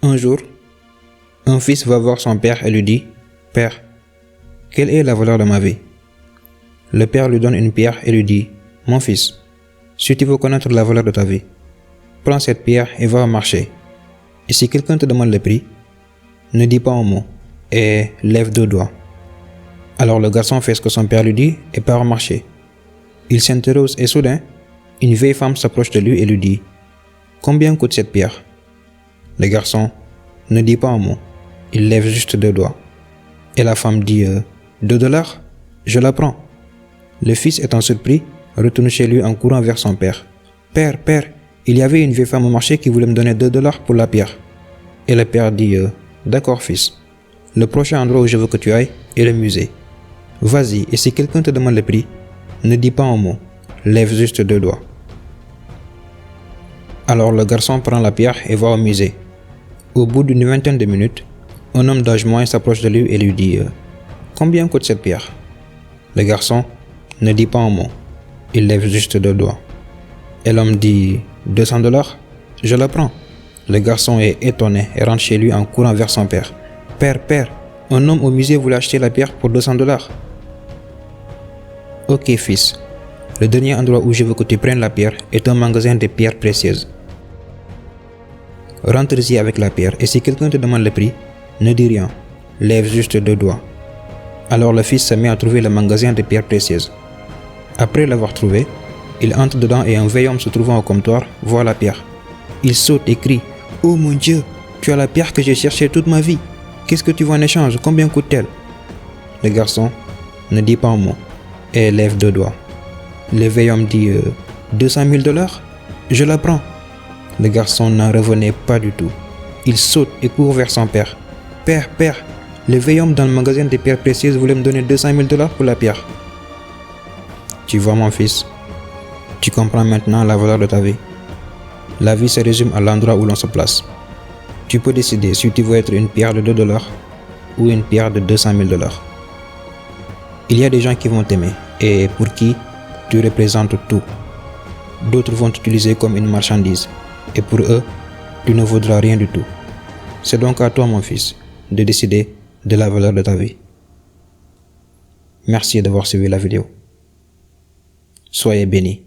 Un jour, un fils va voir son père et lui dit « Père, quelle est la valeur de ma vie ?» Le père lui donne une pierre et lui dit « Mon fils, si tu veux connaître la valeur de ta vie, prends cette pierre et va au marché. Et si quelqu'un te demande le prix, ne dis pas un mot et lève 2 doigts. » Alors le garçon fait ce que son père lui dit et part au marché. Il s'interroge et soudain, une vieille femme s'approche de lui et lui dit « Combien coûte cette pierre ?» Le garçon ne dit pas un mot, il lève juste 2 doigts. Et la femme dit « 2 dollars, je la prends. » Le fils étant surpris, retourne chez lui en courant vers son père. « Père, père, il y avait une vieille femme au marché qui voulait me donner 2 dollars pour la pierre. » Et le père dit « D'accord fils, le prochain endroit où je veux que tu ailles est le musée. Vas-y, et si quelqu'un te demande le prix, ne dis pas un mot, lève juste 2 doigts. » Alors le garçon prend la pierre et va au musée. Au bout d'une vingtaine de minutes, un homme d'âge moyen s'approche de lui et lui dit « Combien coûte cette pierre ?» Le garçon ne dit pas un mot, il lève juste 2 doigts. Et l'homme dit « 200 dollars, je la prends. » Le garçon est étonné et rentre chez lui en courant vers son père. « Père, père, un homme au musée voulait acheter la pierre pour 200 dollars. » « Ok fils, le dernier endroit où je veux que tu prennes la pierre est un magasin de pierres précieuses. Rentre-y avec la pierre et si quelqu'un te demande le prix, ne dis rien, lève juste 2 doigts. » Alors le fils se met à trouver le magasin de pierres précieuses. Après l'avoir trouvé, il entre dedans et un vieil homme se trouvant au comptoir voit la pierre. Il saute et crie « Oh mon Dieu, tu as la pierre que j'ai cherchée toute ma vie. Qu'est-ce que tu veux en échange? Combien coûte-t-elle » Le garçon ne dit pas un mot et lève 2 doigts. Le vieil homme dit « 200 000 dollars, je la prends. » Le garçon n'en revenait pas du tout. Il saute et court vers son père. « Père, père, le vieil homme dans le magasin de pierres précieuses voulait me donner 200 000 dollars pour la pierre. » Tu vois mon fils, tu comprends maintenant la valeur de ta vie. La vie se résume à l'endroit où l'on se place. Tu peux décider si tu veux être une pierre de 2 dollars ou une pierre de 200 000 dollars. Il y a des gens qui vont t'aimer et pour qui tu représentes tout. D'autres vont t'utiliser comme une marchandise et pour eux, tu ne vaudras rien du tout. C'est donc à toi mon fils de décider de la valeur de ta vie. Merci d'avoir suivi la vidéo. Soyez bénis.